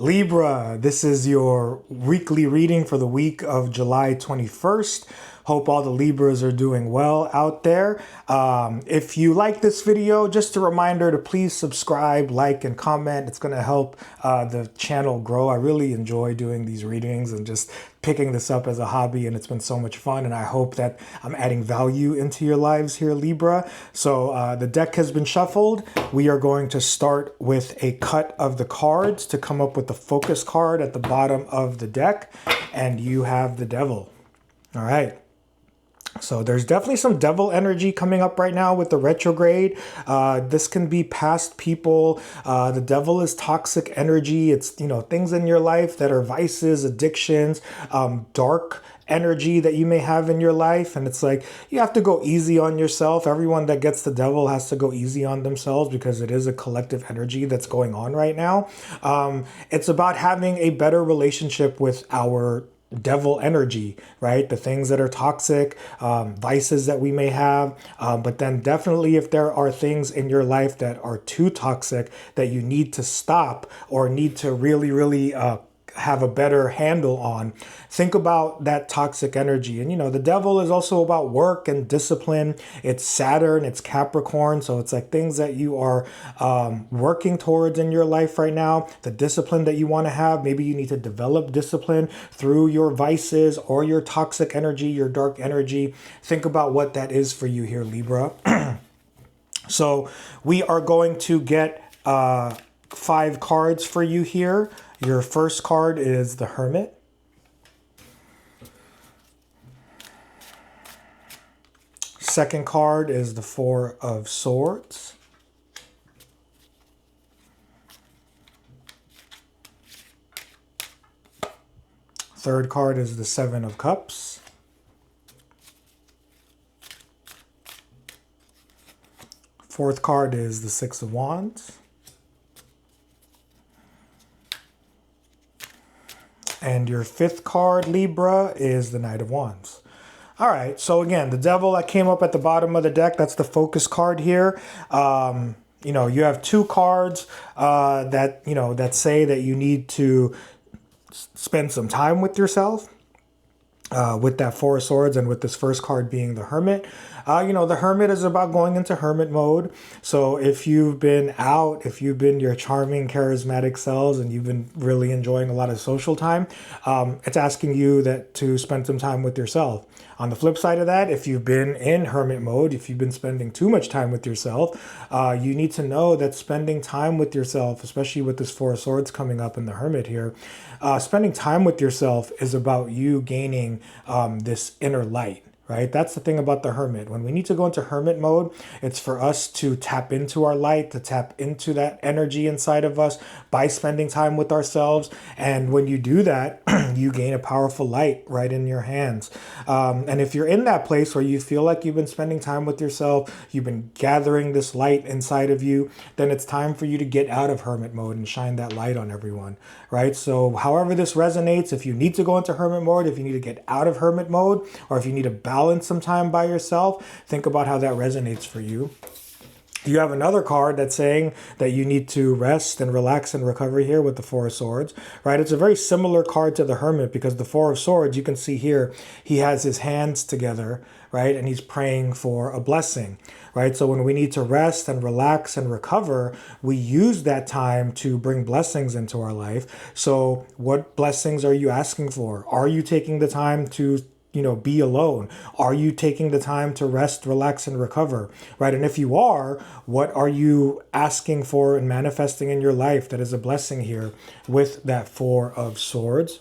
Libra, this is your weekly reading for the week of July 21st. Hope all the Libras are doing well out there. If you like this video, just a reminder to please subscribe, like, and comment. It's going to help the channel grow. I really enjoy doing these readings and just picking this up as a hobby, and it's been so much fun, and I hope that I'm adding value into your lives here, Libra. So the deck has been shuffled. We are going to start with a cut of the cards to come up with the focus card at the bottom of the deck, and you have the Devil. All right. So there's definitely some devil energy coming up right now with the retrograde. This can be past people. The devil is toxic energy. It's, things in your life that are vices, addictions, dark energy that you may have in your life. And it's like, you have to go easy on yourself. Everyone that gets the devil has to go easy on themselves because it is a collective energy that's going on right now. It's about having a better relationship with our devil energy, right? The things that are toxic, vices that we may have. But then definitely if there are things in your life that are too toxic that you need to stop or need to really have a better handle on, think about that toxic energy. And the devil is also about work and discipline. It's Saturn, it's Capricorn, so it's like things that you are working towards in your life right now. The discipline that you want to have, maybe you need to develop discipline through your vices or your toxic energy, your dark energy. Think about what that is for you here, Libra. So we are going to get 5 cards for you here. Your first card is the Hermit. Second card is the Four of Swords. Third card is the Seven of Cups. Fourth card is the Six of Wands. And your fifth card, Libra, is the Knight of Wands. All right, so again, the Devil that came up at the bottom of the deck, that's the focus card here. You have 2 cards that say that you need to spend some time with yourself. With that Four of Swords and with this first card being the Hermit. The Hermit is about going into hermit mode. So if you've been out, if you've been your charming, charismatic selves and you've been really enjoying a lot of social time, it's asking you to spend some time with yourself. On the flip side of that, if you've been in hermit mode, if you've been spending too much time with yourself, you need to know that spending time with yourself, especially with this Four of Swords coming up in the Hermit here, spending time with yourself is about you gaining this inner light. Right? That's the thing about the Hermit. When we need to go into hermit mode, it's for us to tap into our light, to tap into that energy inside of us by spending time with ourselves. And when you do that, you gain a powerful light right in your hands. And if you're in that place where you feel like you've been spending time with yourself, you've been gathering this light inside of you, then it's time for you to get out of hermit mode and shine that light on everyone. Right? So however this resonates, if you need to go into hermit mode, if you need to get out of hermit mode, or if you need to balance some time by yourself, think about how that resonates for you. You have another card that's saying that you need to rest and relax and recover here with the Four of Swords, right? It's a very similar card to the Hermit because the Four of Swords, you can see here, he has his hands together, right? And he's praying for a blessing, right? So when we need to rest and relax and recover, we use that time to bring blessings into our life. So what blessings are you asking for? Are you taking the time to be alone? Are you taking the time to rest, relax, and recover, right? And if you are, what are you asking for and manifesting in your life that is a blessing here with that Four of Swords?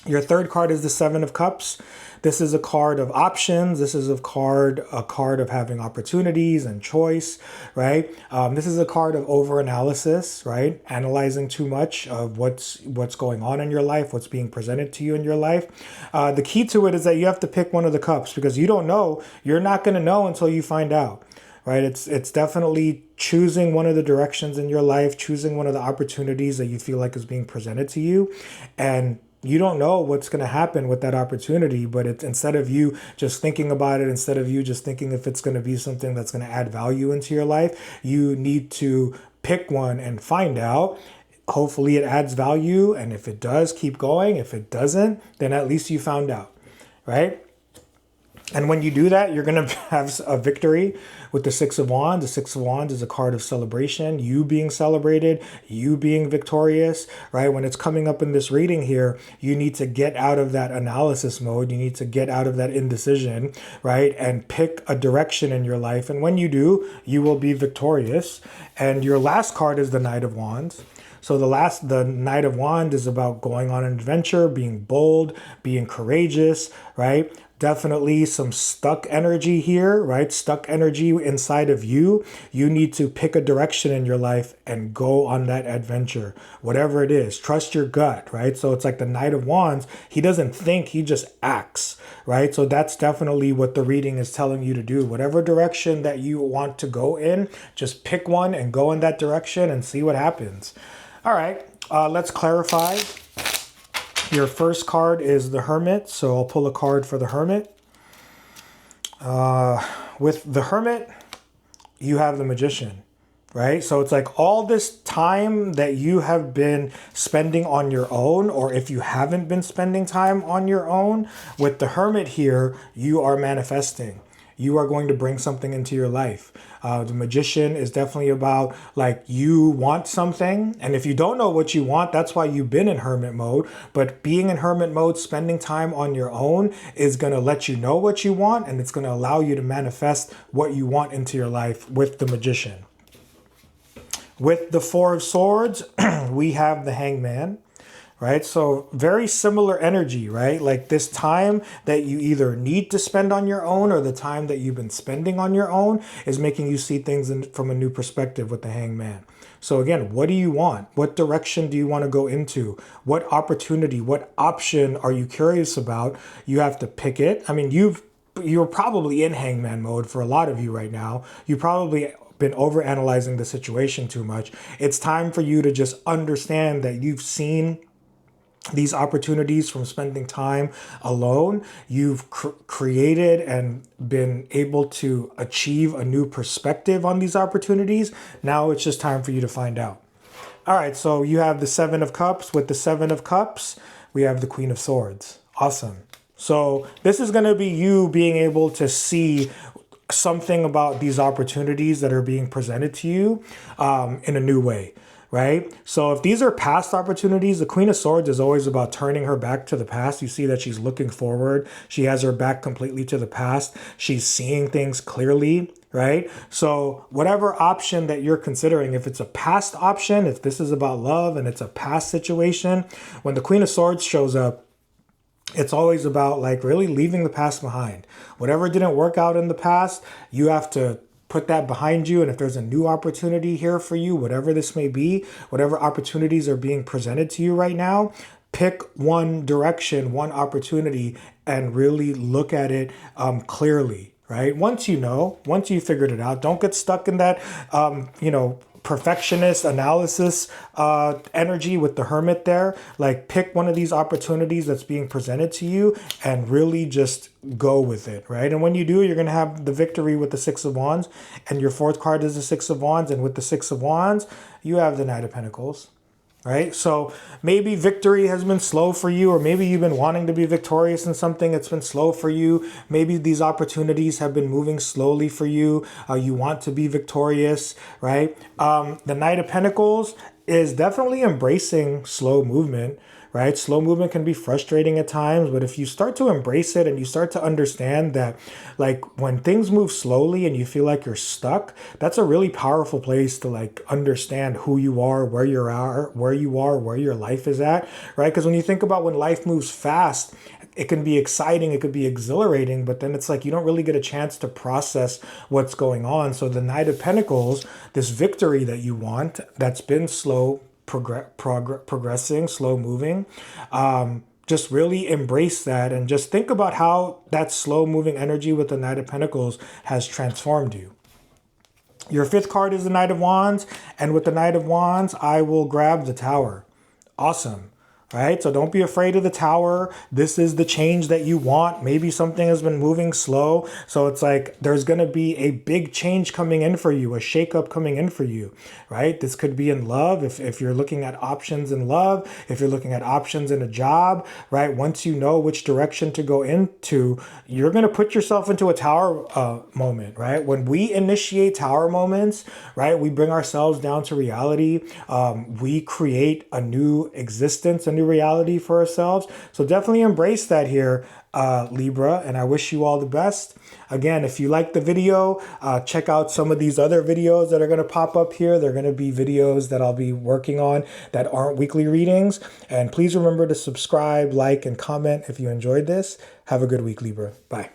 Your third card is the Seven of Cups. This is a card of options. This is a card of having opportunities and choice, right? This is a card of overanalysis, right? Analyzing too much of what's going on in your life, what's being presented to you in your life. The key to it is that you have to pick one of the cups because you don't know. You're not going to know until you find out. Right? It's definitely choosing one of the directions in your life, choosing one of the opportunities that you feel like is being presented to you, and you don't know what's going to happen with that opportunity, but it's instead of you just thinking about it, instead of you just thinking if it's going to be something that's going to add value into your life, you need to pick one and find out hopefully it adds value. And if it does, keep going. If it doesn't, then at least you found out, right? And when you do that, you're going to have a victory with the Six of Wands. The Six of Wands is a card of celebration, you being celebrated, you being victorious, right? When it's coming up in this reading here, you need to get out of that analysis mode. You need to get out of that indecision, right? And pick a direction in your life. And when you do, you will be victorious. And your last card is the Knight of Wands. So the Knight of Wands is about going on an adventure, being bold, being courageous, right? Definitely some stuck energy here, right? Stuck energy inside of you. You need to pick a direction in your life and go on that adventure, whatever it is. Trust your gut, right? So it's like the Knight of Wands. He doesn't think, he just acts, right? So that's definitely what the reading is telling you to do. Whatever direction that you want to go in, just pick one and go in that direction and see what happens. All right, let's clarify. Your first card is the Hermit, so I'll pull a card for the Hermit. With the Hermit, you have the Magician, right? So it's like all this time that you have been spending on your own, or if you haven't been spending time on your own, with the Hermit here, you are manifesting. You are going to bring something into your life. The Magician is definitely about like you want something. And if you don't know what you want, that's why you've been in hermit mode. But being in hermit mode, spending time on your own is going to let you know what you want. And it's going to allow you to manifest what you want into your life with the Magician. With the Four of Swords, we have the Hangman. Right? So very similar energy, right? Like this time that you either need to spend on your own or the time that you've been spending on your own is making you see things from a new perspective with the Hangman. So again, what do you want? What direction do you want to go into? What opportunity, what option are you curious about? You have to pick it. I mean, you're probably in Hangman mode for a lot of you right now. You probably been overanalyzing the situation too much. It's time for you to just understand that you've seen these opportunities from spending time alone. You've created and been able to achieve a new perspective on these opportunities. Now it's just time for you to find out. All right, so you have the Seven of Cups. With the Seven of Cups, we have the Queen of Swords. Awesome. So this is going to be you being able to see something about these opportunities that are being presented to you in a new way. Right? So if these are past opportunities, the Queen of Swords is always about turning her back to the past. You see that she's looking forward. She has her back completely to the past. She's seeing things clearly, right? So whatever option that you're considering, if it's a past option, if this is about love and it's a past situation, when the Queen of Swords shows up, it's always about like really leaving the past behind. Whatever didn't work out in the past, you have to put that behind you. And if there's a new opportunity here for you, whatever this may be, whatever opportunities are being presented to you right now, pick one direction, one opportunity, and really look at it clearly, right? Once you figured it out, don't get stuck in that, perfectionist analysis energy with the Hermit there. Like pick one of these opportunities that's being presented to you and really just go with it, right? And when you do, you're going to have the victory with the Six of Wands, and your fourth card is the Six of Wands, and with the Six of Wands, you have the Knight of Pentacles. Right? So maybe victory has been slow for you, or maybe you've been wanting to be victorious in something. It's been slow for you. Maybe these opportunities have been moving slowly for you. You want to be victorious, right? The Knight of Pentacles is definitely embracing slow movement, right? Slow movement can be frustrating at times, but if you start to embrace it and you start to understand that, like, when things move slowly and you feel like you're stuck, that's a really powerful place to like understand who you are, where you are, where your life is at, right? Because when you think about when life moves fast, it can be exciting, it could be exhilarating, but then it's like you don't really get a chance to process what's going on. So the Knight of Pentacles, this victory that you want, that's been slow, progressing, slow moving, just really embrace that and just think about how that slow moving energy with the Knight of Pentacles has transformed you. Your fifth card is the Knight of Wands, and with the Knight of Wands, I will grab the Tower. Awesome. right? So don't be afraid of the Tower. This is the change that you want. Maybe something has been moving slow. So it's like there's going to be a big change coming in for you, a shakeup coming in for you, right? This could be in love. If you're looking at options in love, if you're looking at options in a job, right? Once you know which direction to go into, you're going to put yourself into a Tower moment, right? When we initiate Tower moments, right, we bring ourselves down to reality. We create a new existence, a new reality for ourselves. So definitely embrace that here, Libra, and I wish you all the best. Again, if you like the video, check out some of these other videos that are going to pop up here. They're going to be videos that I'll be working on that aren't weekly readings. And please remember to subscribe, like, and comment if you enjoyed this. Have a good week, Libra. Bye.